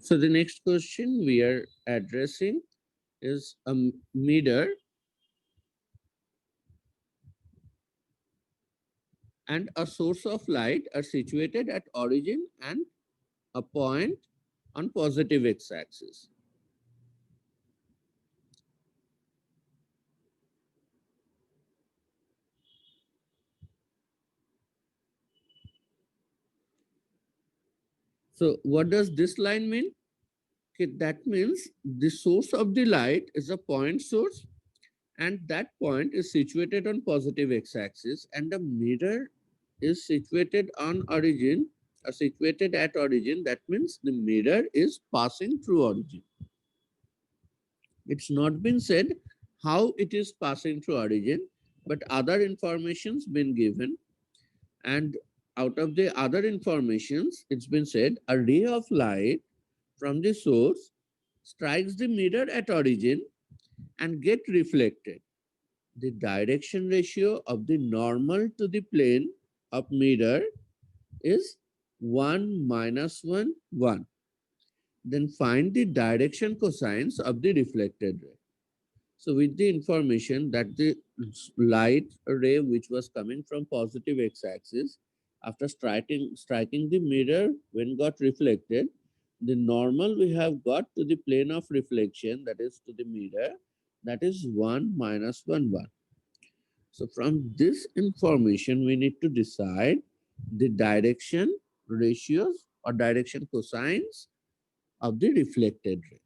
So the next question we are addressing is a mirror and a source of light are situated at origin and a point on positive x-axis. So what does this line mean? Okay, that means the source of the light is a point source and that point is situated on positive x-axis and the mirror is situated on origin or situated at origin. That means the mirror is passing through origin. It's not been said how it is passing through origin, but other information's been given, and out of the other informations, it's been said a ray of light from the source strikes the mirror at origin and get reflected. The direction ratio of the normal to the plane of mirror is 1 minus 1, 1. Then find the direction cosines of the reflected ray. So with the information that the light ray which was coming from positive x-axis, after striking the mirror when got reflected, the normal we have got to the plane of reflection, that is to the mirror, that is 1 minus 1, 1. So from this information, we need to decide the direction ratios or direction cosines of the reflected ray.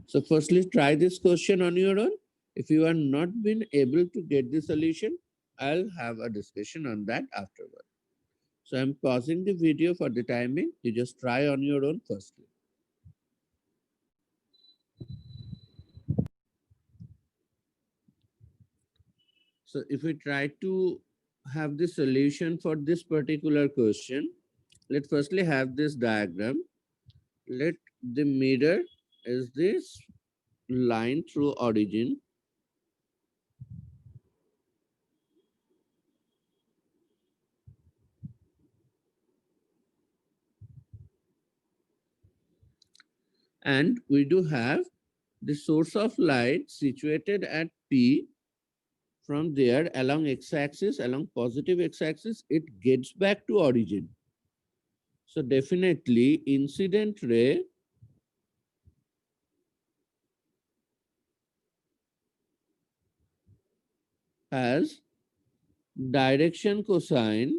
So firstly, try this question on your own. If you are not been able to get the solution, I'll have a discussion on that afterward. So I'm pausing the video for the timing. You just try on your own firstly. So if we try to have the solution for this particular question, let's firstly have this diagram. Let the mirror is this line through origin, and we do have the source of light situated at P. From there along x-axis, along positive x-axis, it gets back to origin. So definitely incident ray has direction cosine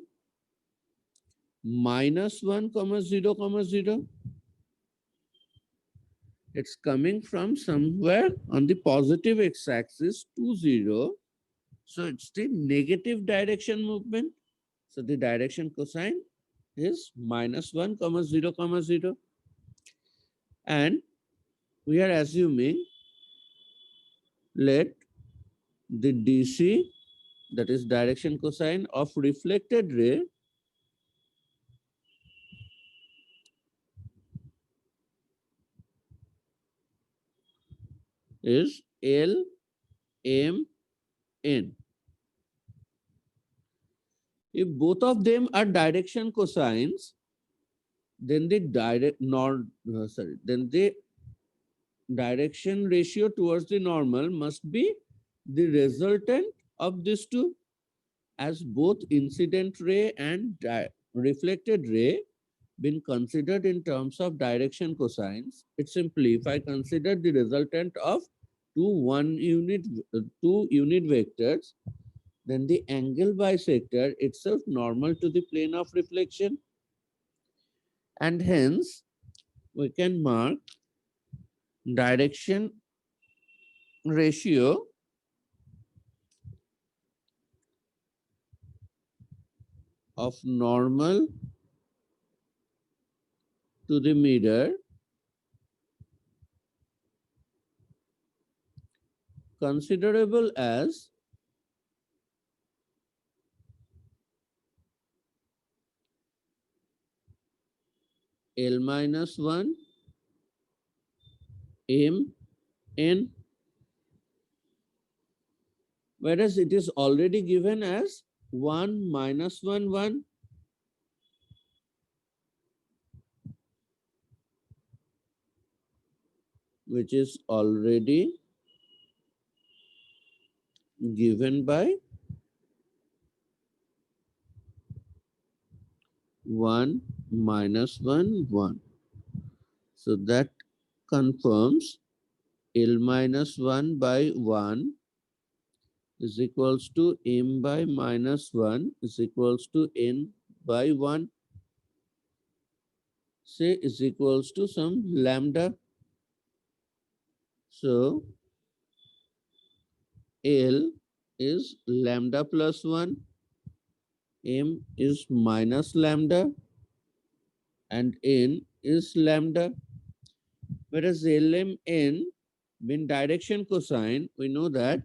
minus 1 comma 0 comma 0. It's coming from somewhere on the positive x-axis to 0. So it's the negative direction movement. So the direction cosine is minus 1 comma 0 comma 0. And we are assuming let the DC, that is direction cosine of reflected ray, is L M N. If both of them are direction cosines, then the then the direction ratio towards the normal must be the resultant of these two, as both incident ray and reflected ray been considered in terms of direction cosines. It's simply if I consider the resultant of two unit vectors, then the angle bisector itself normal to the plane of reflection, and hence we can mark direction ratio of normal to the mirror considerable as L minus 1 M N, whereas it is already given as 1 minus 1 1. which is already given by 1 minus 1, 1. So that confirms L minus 1 by 1 is equals to M by minus 1 is equals to N by 1, say is equals to some lambda. So L is lambda plus 1, M is minus lambda, and N is lambda. Whereas LMN, when direction cosine, we know that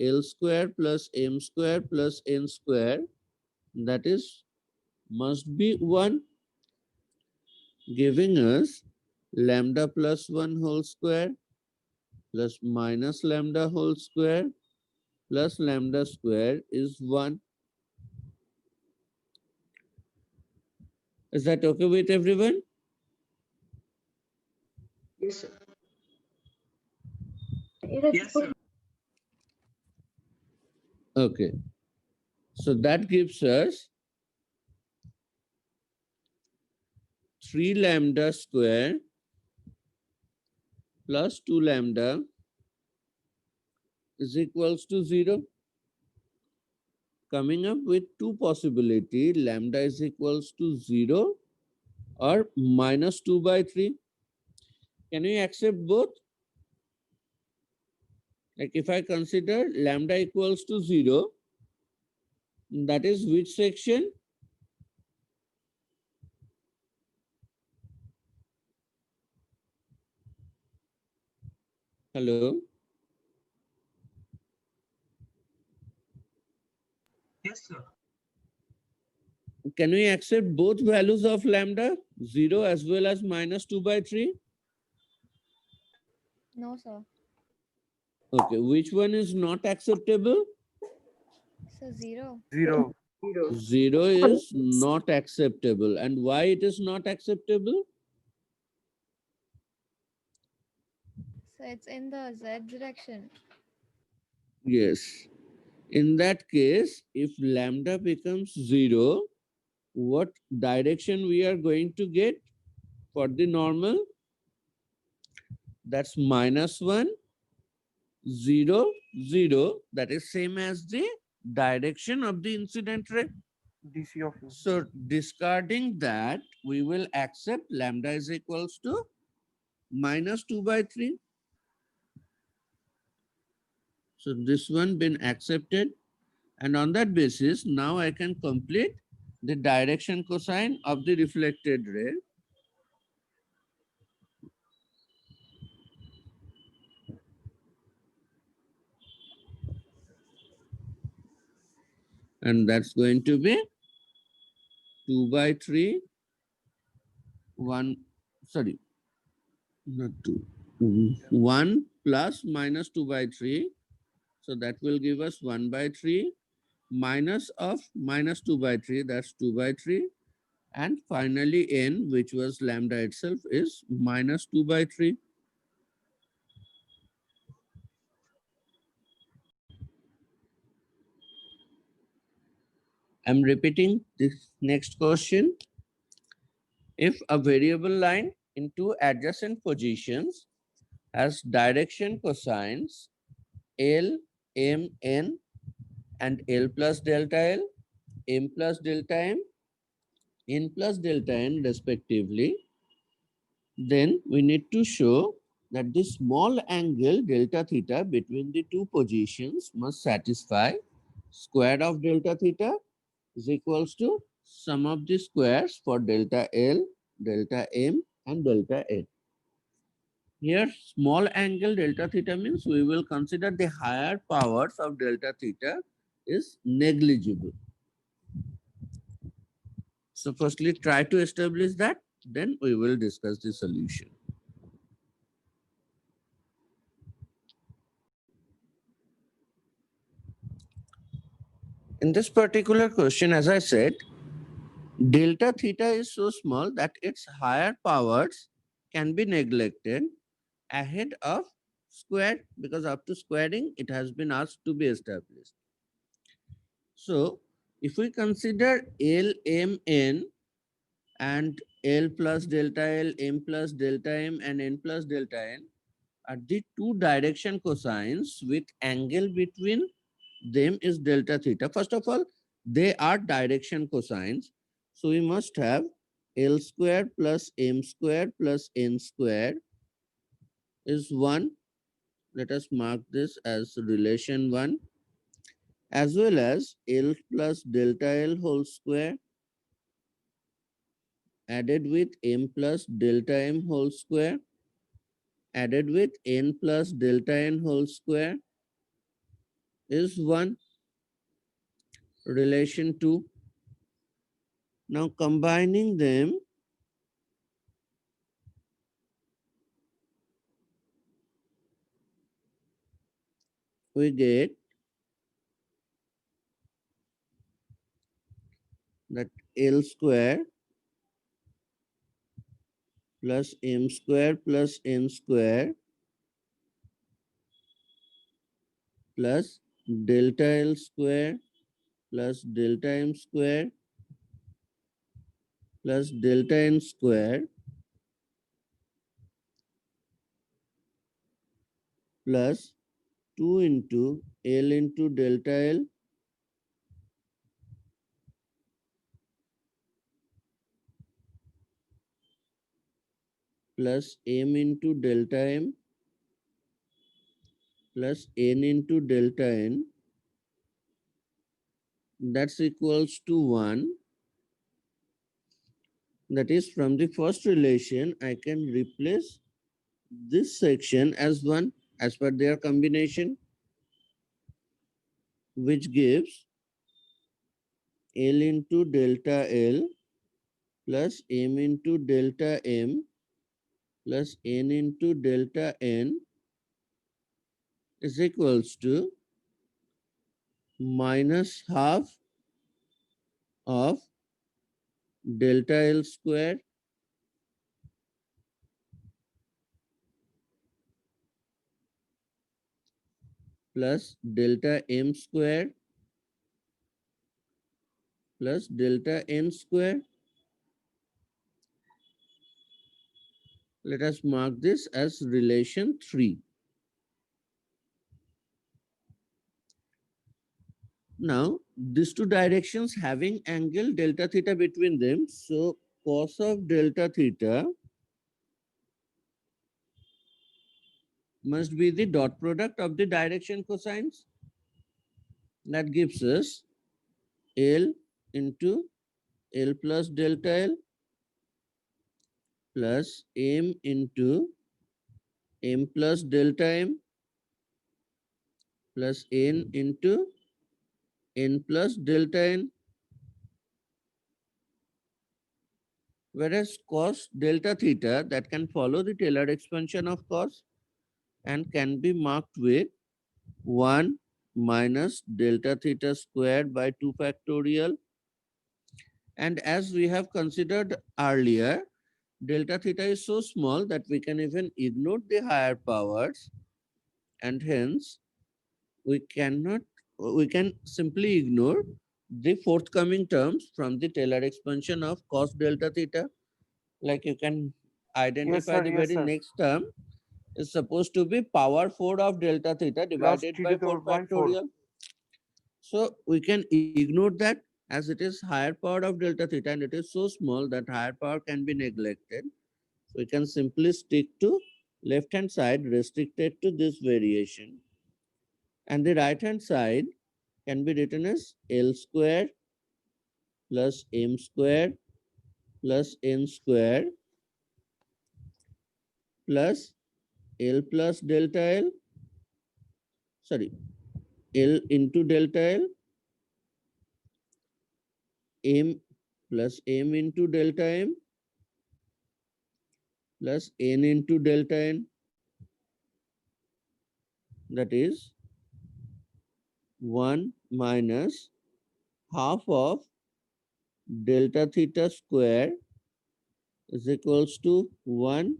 L square plus M square plus N square, that is must be 1, giving us lambda plus 1 whole square plus minus lambda whole square plus lambda square is 1. Is that okay with everyone? Yes, sir. Yes, sir. Okay. So that gives us 3 lambda square plus 2 lambda is equals to 0. Coming up with two possibility, lambda is equals to 0 or minus 2 by 3. Can we accept both? Like if I consider lambda equals to 0, that is which section? Hello? Yes, sir. Can we accept both values of lambda, 0 as well as minus 2 by 3? No, sir. Okay, which one is not acceptable? So 0. 0. 0 is not acceptable. And why it is not acceptable? So it's in the Z direction. Yes. In that case, if lambda becomes 0, what direction we are going to get for the normal? That's minus 1, 0, 0. That is same as the direction of the incident ray. DC of So discarding that, we will accept lambda is equals to minus 2 by 3. So this one been accepted. And on that basis, now I can complete the direction cosine of the reflected ray. And that's going to be 2 by 3, 1, sorry, not 2, 1 plus minus 2 by 3. So that will give us 1 by 3 minus of minus 2 by 3, that's 2 by 3. And finally, n, which was lambda itself, is minus 2 by 3. I'm repeating this next question. If a variable line in two adjacent positions has direction cosines L, M, N and L plus delta L, M plus delta M, N plus delta N respectively, then we need to show that the small angle delta theta between the two positions must satisfy square of delta theta is equals to sum of the squares for delta L, delta M and delta N. Here small angle delta theta means we will consider the higher powers of delta theta is negligible. So firstly try to establish that, then we will discuss the solution. In this particular question, as I said, delta theta is so small that its higher powers can be neglected. ahead of square, because after squaring it has been asked to be established. So if we consider L, M, N and L plus delta L, M plus delta M and N plus delta N are the two direction cosines with angle between them is delta theta. First of all, they are direction cosines. So we must have L square plus M square plus N square is 1. Let us mark this as relation 1, as well as L plus delta L whole square added with M plus delta M whole square added with N plus delta N whole square is 1, relation 2. Now combining them, we get that L square plus M square plus N square plus delta L square plus delta M square plus delta N square plus 2 into L into delta L plus M into delta M plus N into delta N, that's equals to 1. That is, from the first relation, I can replace this section as 1 as per their combination, which gives L into delta L plus M into delta M plus N into delta N is equals to minus half of delta L square plus delta M square plus delta N square. Let us mark this as relation 3. Now, these two directions having angle delta theta between them, so cos of delta theta must be the dot product of the direction cosines. That gives us L into L plus delta L plus M into M plus delta M plus N into N plus delta N. Whereas cos delta theta, that can follow the Taylor expansion of cos and can be marked with 1 minus delta theta squared by 2 factorial. And as we have considered earlier, delta theta is so small that we can even ignore the higher powers, and hence we can simply ignore the forthcoming terms from the Taylor expansion of cos delta theta. Like you can identify the Yes, very sir. next term is supposed to be power 4 of delta theta Plus divided t by to the 4 power by 4. factorial. So we can ignore that, as it is higher power of delta theta and it is so small that higher power can be neglected. So we can simply stick to left hand side restricted to this variation. And the right hand side can be written as L square plus M square plus N square plus L plus delta L, sorry, L into delta L, M plus M into delta M plus N into delta N. That is 1 minus half of delta theta square is equals to 1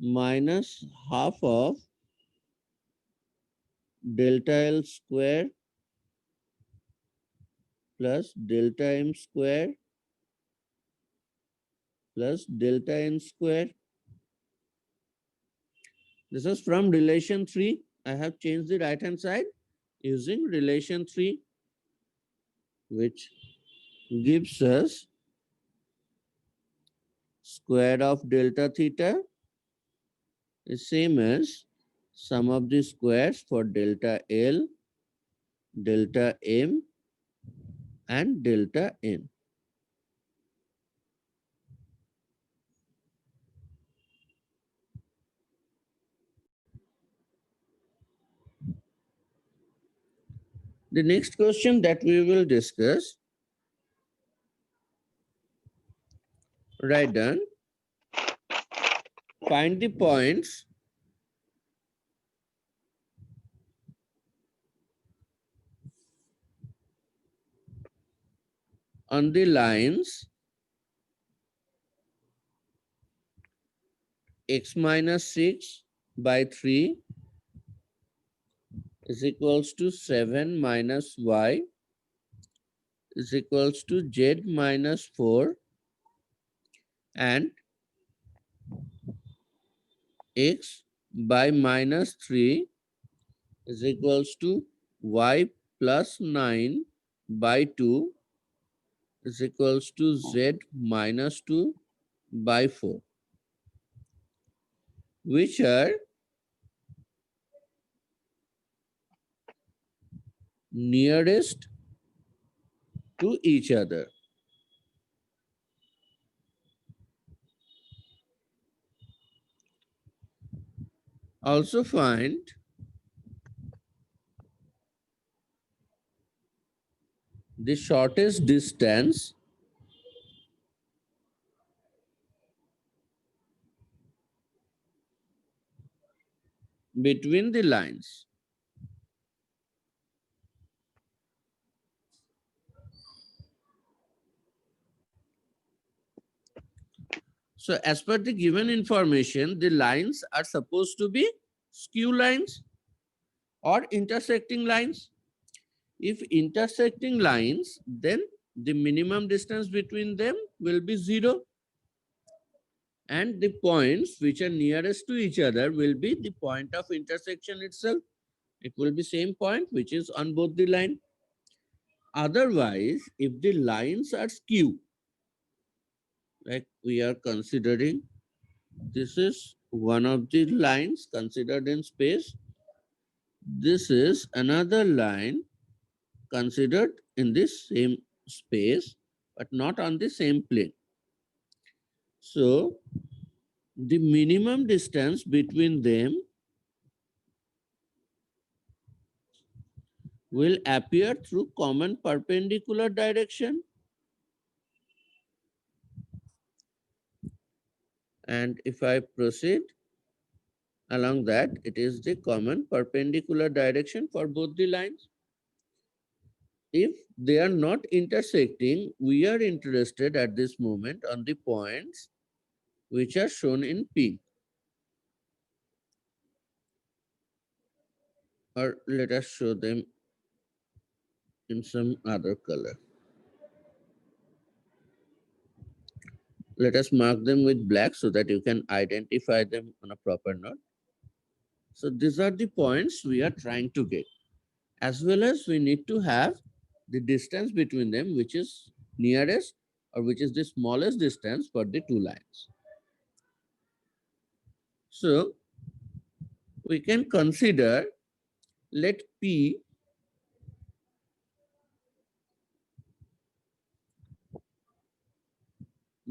minus half of delta L square plus delta M square plus delta N square. This is from relation 3. I have changed the right hand side using relation 3, which gives us square of delta theta is same as sum of the squares for delta L, delta M, and delta N. The next question that we will discuss, write down, find the points on the lines x minus 6 by 3 is equals to 7 minus y is equals to z minus 4 and x by minus 3 is equals to y plus 9 by 2 is equals to z minus 2 by 4, which are nearest to each other. Also find the shortest distance between the lines. So as per the given information, the lines are supposed to be skew lines or intersecting lines. If intersecting lines, then the minimum distance between them will be 0. And the points which are nearest to each other will be the point of intersection itself. It will be same point which is on both the line. Otherwise, if the lines are skew, like we are considering, this is one of the lines considered in space. This is another line considered in this same space, but not on the same plane. So the minimum distance between them will appear through common perpendicular direction. And if I proceed along that, it is the common perpendicular direction for both the lines. If they are not intersecting, we are interested at this moment on the points which are shown in pink. Or let us show them in some other color. Let us mark them with black so that you can identify them on a proper note. So these are the points we are trying to get. As well as we need to have the distance between them, which is nearest or which is the smallest distance for the two lines. So we can consider, let P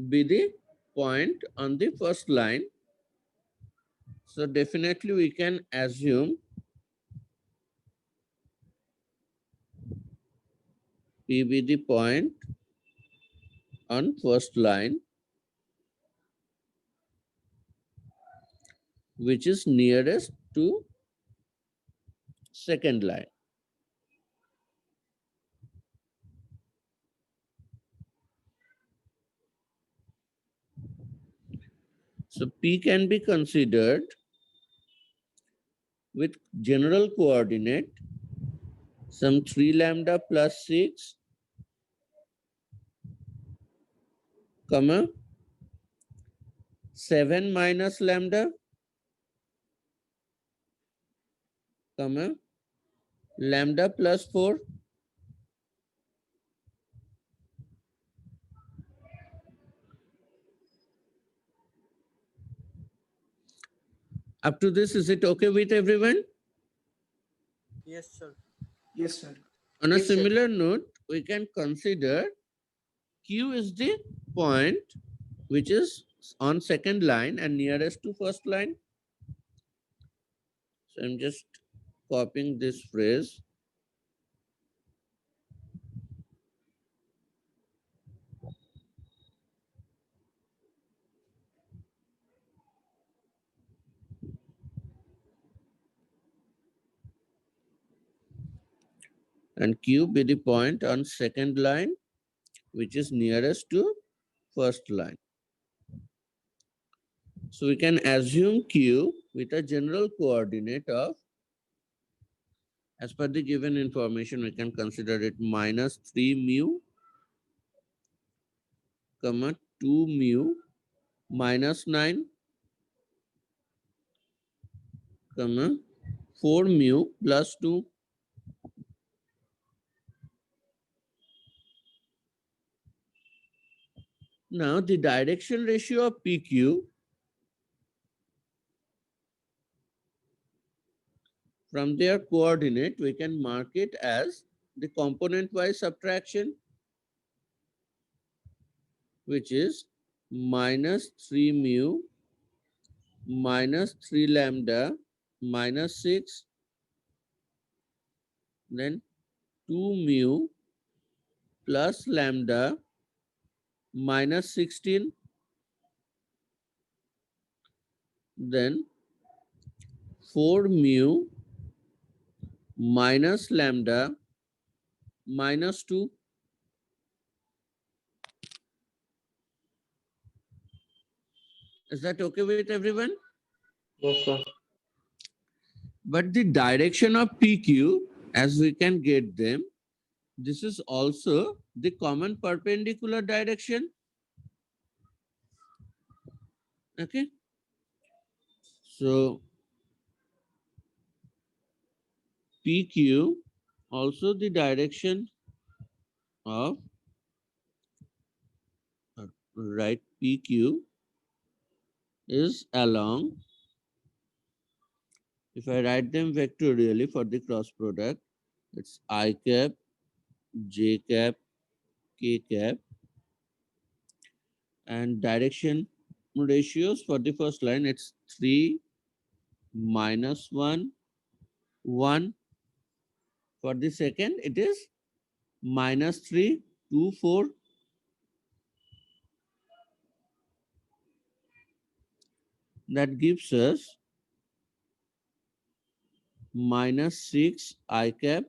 be the point on the first line. So definitely we can assume P be the point on first line, which is nearest to second line. So P can be considered with general coordinate some 3 lambda plus 6, comma 7 minus lambda, comma lambda plus 4. Up to this, is it okay with everyone? Yes, sir. Yes, sir. On a Yes, sir. similar note, we can consider Q is the point which is on second line and nearest to first line. So I'm just copying this phrase. And Q be the point on second line which is nearest to first line. So we can assume Q with a general coordinate of, as per the given information, we can consider it minus 3 mu, comma 2 mu, minus 9, comma 4 mu plus 2. Now the direction ratio of PQ from their coordinate, we can mark it as the component-wise subtraction, which is minus 3 mu, minus 3 lambda, minus 6, then 2 mu plus lambda minus 16, then 4 mu minus lambda minus 2. Is that okay with everyone? Yes, sir. But the direction of PQ, as we can get them, this is also the common perpendicular direction. Okay. So PQ, also the direction of, right, PQ is along, if I write them vectorially for the cross product, it's I cap, J cap, K cap, and direction ratios for the first line, it's 3, minus 1, 1. For the second, it is minus 3, 2, 4. That gives us minus 6 I cap,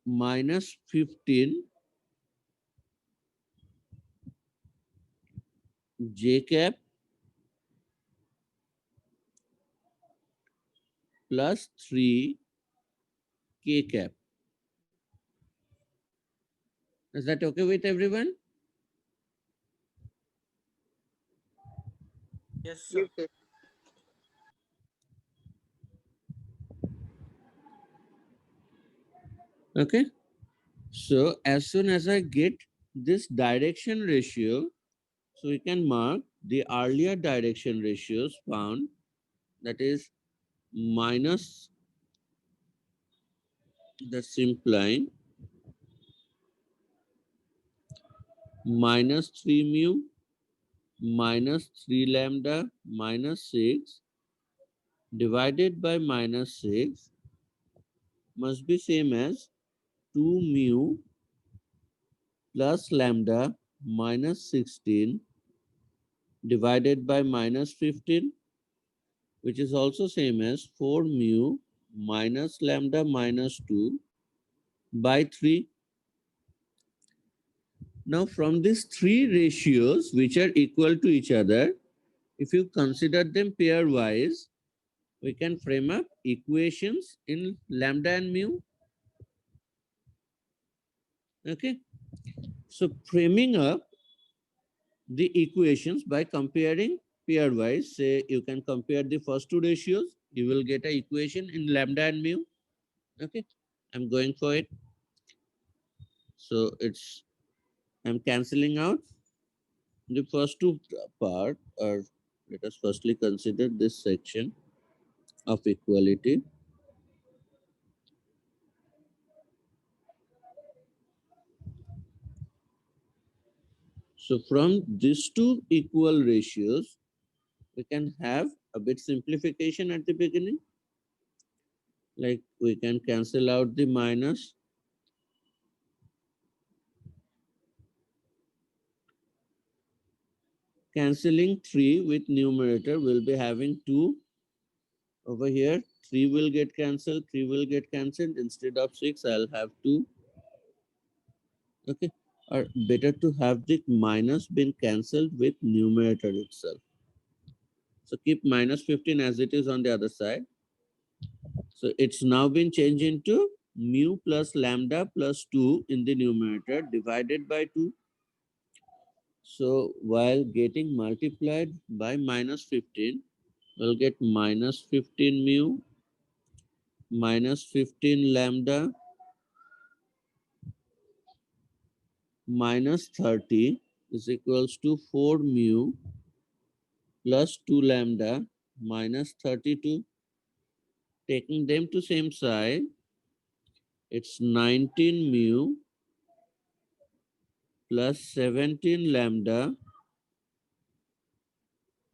minus 15 J cap, plus 3 K cap. Is that okay with everyone? Yes, sir. Yes, sir. Okay. So as soon as I get this direction ratio, so we can mark the earlier direction ratios found, that is minus the simpline, minus 3 mu, minus 3 lambda, minus 6 divided by minus 6 must be same as 2 mu plus lambda minus 16 divided by minus 15, which is also same as 4 mu minus lambda minus 2 by 3. Now from these three ratios which are equal to each other, if you consider them pairwise, we can frame up equations in lambda and mu. Okay. So framing up the equations by comparing pairwise, say you can compare the first two ratios, you will get an equation in lambda and mu. Okay. I'm going for it. So I'm cancelling out the first two part, or let us firstly consider this section of equality. So from these two equal ratios, we can have a bit simplification at the beginning. Like we can cancel out the minus. Cancelling 3 with numerator, we'll be having 2 over here. 3 will get cancelled, 3 will get cancelled. Instead of 6, I'll have 2. Okay. Or better to have the minus been cancelled with numerator itself. So keep minus 15 as it is on the other side. So it's now been changed into mu plus lambda plus 2 in the numerator divided by 2. So while getting multiplied by minus 15, we'll get minus 15 mu minus 15 lambda minus 30 is equals to 4 mu plus 2 lambda minus 32. Taking them to same side, it's 19 mu plus 17 lambda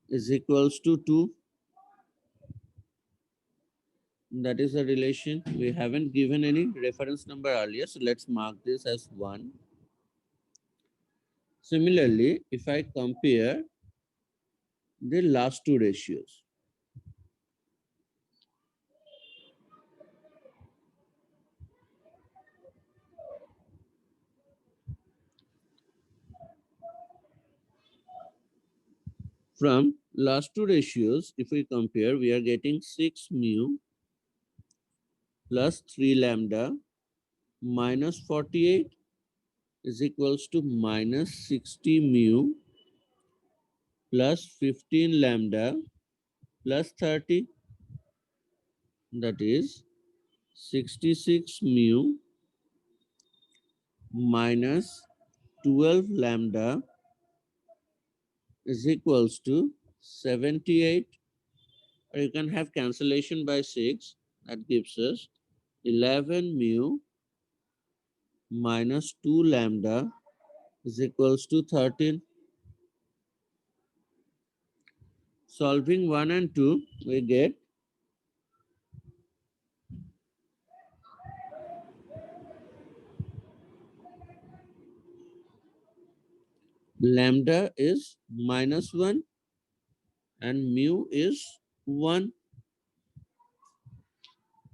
is equals to 2. That is a relation. We haven't given any reference number earlier, so let's mark this as 1. Similarly, if I compare the last two ratios, from last two ratios, if we compare, we are getting 6 mu plus 3 lambda minus 48 is equals to minus 60 mu plus 15 lambda plus 30. That is 66 mu minus 12 lambda is equals to 78. Or you can have cancellation by 6. That gives us 11 mu minus 2 lambda is equals to 13. Solving 1 and 2, we get lambda is minus 1 and mu is 1.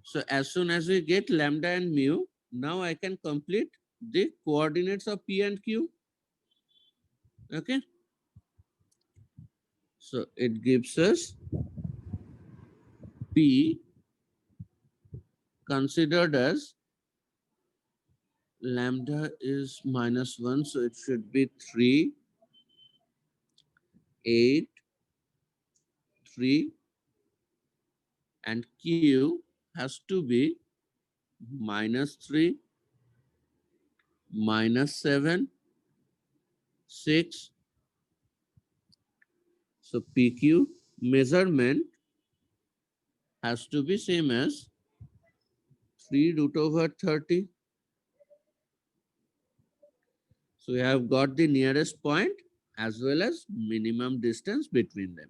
So as soon as we get lambda and mu, now I can complete the coordinates of P and Q. Okay. So it gives us P considered as lambda is minus 1. So it should be 3, 8, 3. And Q has to be minus 3, minus 7, 6. So PQ measurement has to be same as 3 root over 30. So we have got the nearest point as well as minimum distance between them.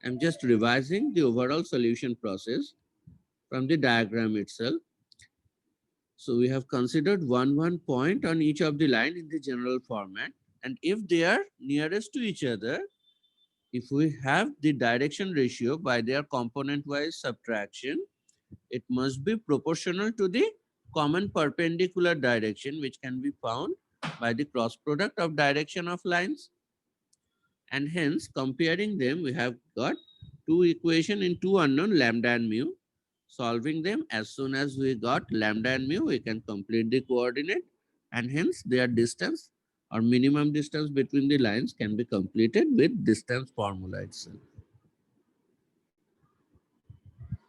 I'm just revising the overall solution process from the diagram itself. So we have considered one point on each of the line in the general format. And if they are nearest to each other, if we have the direction ratio by their component-wise subtraction, it must be proportional to the common perpendicular direction, which can be found by the cross product of direction of lines. And hence, comparing them, we have got two equation in two unknown, lambda and mu. Solving them, as soon as we got lambda and mu, we can complete the coordinate, and hence their distance or minimum distance between the lines can be completed with distance formula itself.